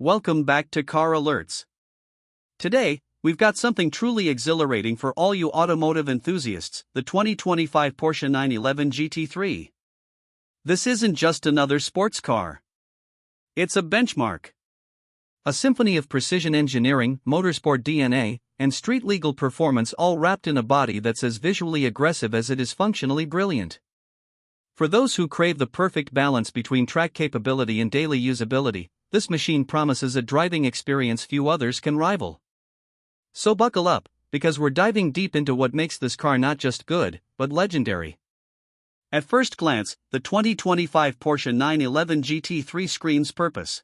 welcome back to Car Alerts. Today, we've got something truly exhilarating for all you automotive enthusiasts, the 2025 Porsche 911 GT3. This isn't just another sports car. It's a benchmark. A symphony of precision engineering, motorsport DNA, and street-legal performance all wrapped in a body that's as visually aggressive as it is functionally brilliant. For those who crave the perfect balance between track capability and daily usability, this machine promises a driving experience few others can rival. So buckle up, because we're diving deep into what makes this car not just good, but legendary. At first glance, the 2025 Porsche 911 GT3 screams purpose.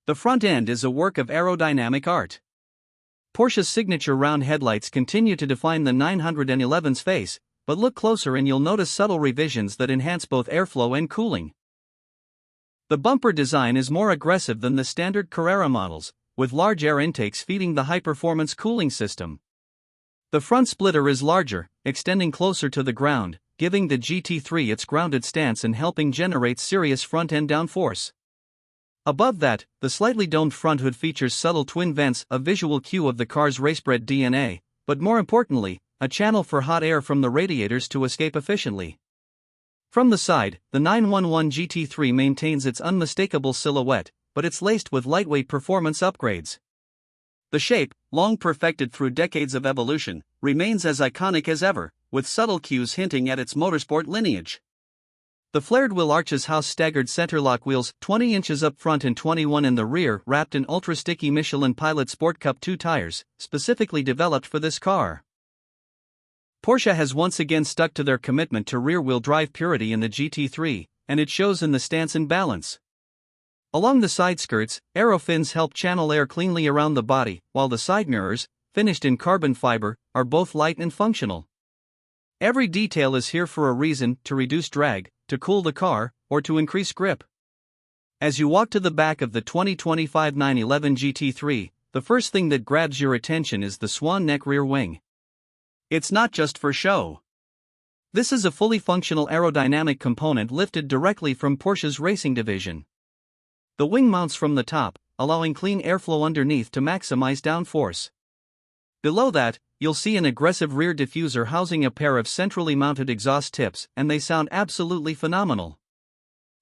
The front end is a work of aerodynamic art. Porsche's signature round headlights continue to define the 911's face, but look closer and you'll notice subtle revisions that enhance both airflow and cooling. The bumper design is more aggressive than the standard Carrera models, with large air intakes feeding the high-performance cooling system. The front splitter is larger, extending closer to the ground, giving the GT3 its grounded stance and helping generate serious front-end downforce. Above that, the slightly domed front hood features subtle twin vents, a visual cue of the car's race-bred DNA, but more importantly, a channel for hot air from the radiators to escape efficiently. From the side, the 911 GT3 maintains its unmistakable silhouette, but it's laced with lightweight performance upgrades. The shape, long perfected through decades of evolution, remains as iconic as ever, with subtle cues hinting at its motorsport lineage. The flared wheel arches house staggered centerlock wheels, 20 inches up front and 21 in the rear, wrapped in ultra-sticky Michelin Pilot Sport Cup 2 tires, specifically developed for this car. Porsche has once again stuck to their commitment to rear-wheel drive purity in the GT3, and it shows in the stance and balance. Along the side skirts, aero fins help channel air cleanly around the body, while the side mirrors, finished in carbon fiber, are both light and functional. Every detail is here for a reason: to reduce drag, to cool the car, or to increase grip. As you walk to the back of the 2025 911 GT3, the first thing that grabs your attention is the swan-neck rear wing. It's not just for show. This is a fully functional aerodynamic component lifted directly from Porsche's racing division. The wing mounts from the top, allowing clean airflow underneath to maximize downforce. Below that, you'll see an aggressive rear diffuser housing a pair of centrally mounted exhaust tips, and they sound absolutely phenomenal.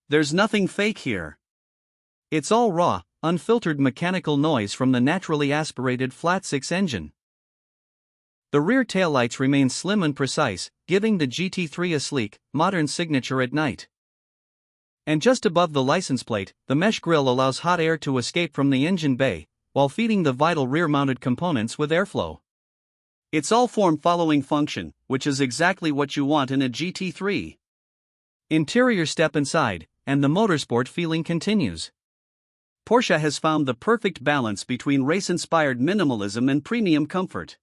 There's nothing fake here. It's all raw, unfiltered mechanical noise from the naturally aspirated flat-six engine. The rear taillights remain slim and precise, giving the GT3 a sleek, modern signature at night. And just above the license plate, the mesh grille allows hot air to escape from the engine bay, while feeding the vital rear-mounted components with airflow. It's all form-following function, which is exactly what you want in a GT3. Interior: step inside, and the motorsport feeling continues. Porsche has found the perfect balance between race-inspired minimalism and premium comfort.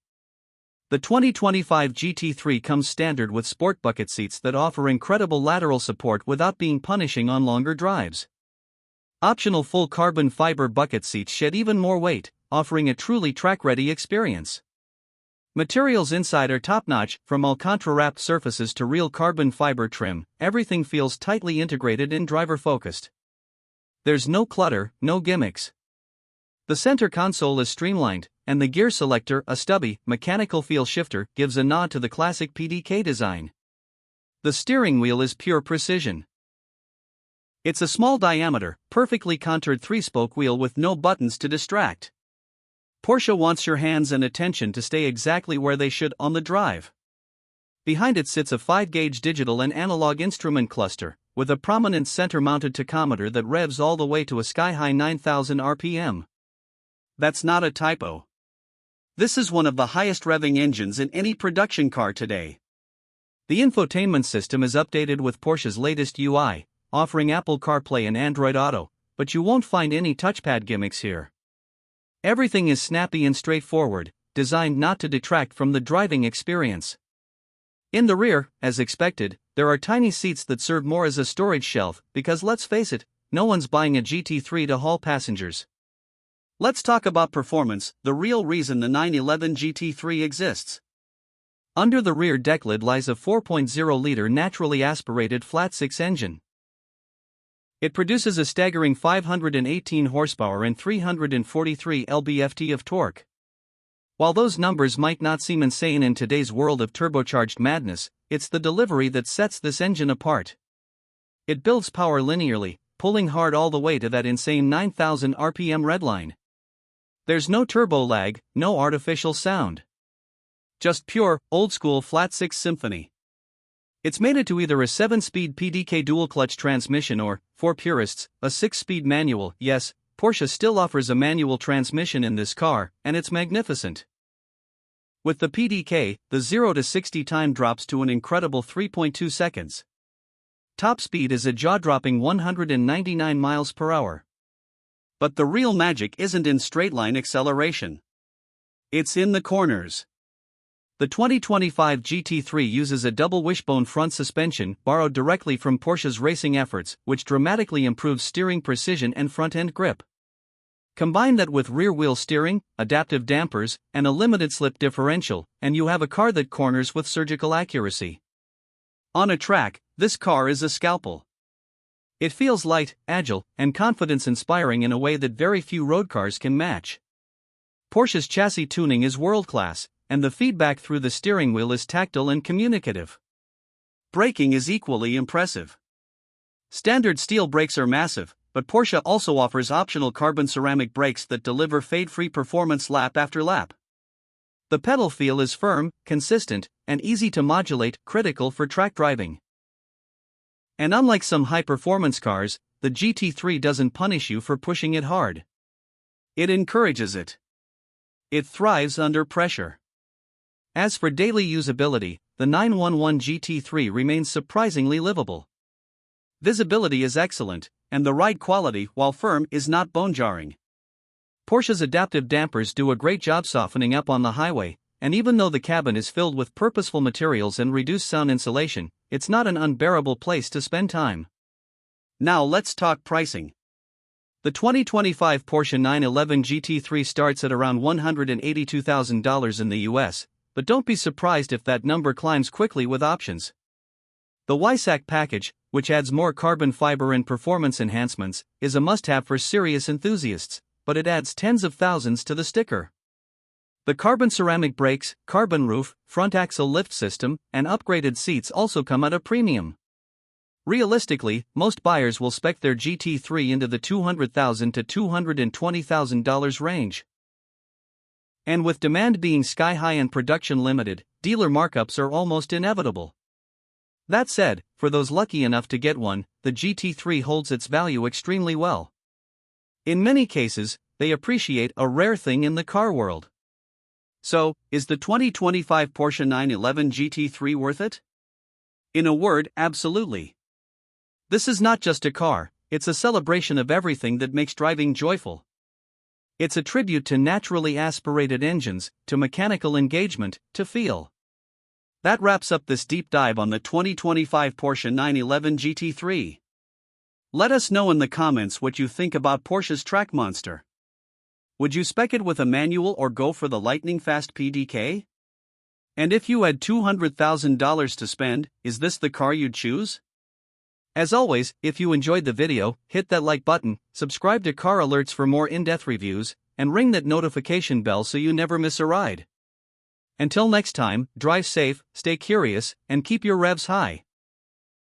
The 2025 GT3 comes standard with sport bucket seats that offer incredible lateral support without being punishing on longer drives. Optional full carbon fiber bucket seats shed even more weight, offering a truly track-ready experience. Materials inside are top-notch, from Alcantara-wrapped surfaces to real carbon fiber trim. Everything feels tightly integrated and driver-focused. There's no clutter, no gimmicks. The center console is streamlined, and the gear selector, a stubby, mechanical feel shifter, gives a nod to the classic PDK design. The steering wheel is pure precision. It's a small diameter, perfectly contoured 3-spoke wheel with no buttons to distract. Porsche wants your hands and attention to stay exactly where they should on the drive. Behind it sits a 5-gauge digital and analog instrument cluster, with a prominent center-mounted tachometer that revs all the way to a sky-high 9,000 RPM. That's not a typo. This is one of the highest revving engines in any production car today. The infotainment system is updated with Porsche's latest UI, offering Apple CarPlay and Android Auto, but you won't find any touchpad gimmicks here. Everything is snappy and straightforward, designed not to detract from the driving experience. In the rear, as expected, there are tiny seats that serve more as a storage shelf, because let's face it, no one's buying a GT3 to haul passengers. Let's talk about performance, the real reason the 911 GT3 exists. Under the rear deck lid lies a 4.0-liter naturally aspirated flat-six engine. It produces a staggering 518 horsepower and 343 lb-ft of torque. While those numbers might not seem insane in today's world of turbocharged madness, it's the delivery that sets this engine apart. It builds power linearly, pulling hard all the way to that insane 9,000 RPM redline. There's no turbo lag, no artificial sound. Just pure, old-school flat-six symphony. It's mated to either a 7-speed PDK dual-clutch transmission or, for purists, a 6-speed manual. Yes, Porsche still offers a manual transmission in this car, and it's magnificent. With the PDK, the 0 to 60 time drops to an incredible 3.2 seconds. Top speed is a jaw-dropping 199 miles per hour. But the real magic isn't in straight-line acceleration. It's in the corners. The 2025 GT3 uses a double wishbone front suspension borrowed directly from Porsche's racing efforts, which dramatically improves steering precision and front-end grip. Combine that with rear-wheel steering, adaptive dampers, and a limited-slip differential, and you have a car that corners with surgical accuracy. On a track, this car is a scalpel. It feels light, agile, and confidence-inspiring in a way that very few road cars can match. Porsche's chassis tuning is world-class, and the feedback through the steering wheel is tactile and communicative. Braking is equally impressive. Standard steel brakes are massive, but Porsche also offers optional carbon ceramic brakes that deliver fade-free performance lap after lap. The pedal feel is firm, consistent, and easy to modulate, critical for track driving. And unlike some high-performance cars, the GT3 doesn't punish you for pushing it hard. It encourages it. It thrives under pressure. As for daily usability, the 911 GT3 remains surprisingly livable. Visibility is excellent, and the ride quality, while firm, is not bone-jarring. Porsche's adaptive dampers do a great job softening up on the highway, and even though the cabin is filled with purposeful materials and reduced sound insulation, it's not an unbearable place to spend time. Now let's talk pricing. The 2025 Porsche 911 GT3 starts at around $182,000 in the US, but don't be surprised if that number climbs quickly with options. The WISAC package, which adds more carbon fiber and performance enhancements, is a must-have for serious enthusiasts, but it adds tens of thousands to the sticker. The carbon ceramic brakes, carbon roof, front axle lift system, and upgraded seats also come at a premium. Realistically, most buyers will spec their GT3 into the $200,000 to $220,000 range. And with demand being sky-high and production limited, dealer markups are almost inevitable. That said, for those lucky enough to get one, the GT3 holds its value extremely well. In many cases, they appreciate a rare thing in the car world. So, is the 2025 Porsche 911 GT3 worth it? In a word, absolutely. This is not just a car, it's a celebration of everything that makes driving joyful. It's a tribute to naturally aspirated engines, to mechanical engagement, to feel. That wraps up this deep dive on the 2025 Porsche 911 GT3. Let us know in the comments what you think about Porsche's track monster. Would you spec it with a manual or go for the lightning-fast PDK? And if you had $200,000 to spend, is this the car you'd choose? As always, if you enjoyed the video, hit that like button, subscribe to Car Alerts for more in-depth reviews, and ring that notification bell so you never miss a ride. Until next time, drive safe, stay curious, and keep your revs high.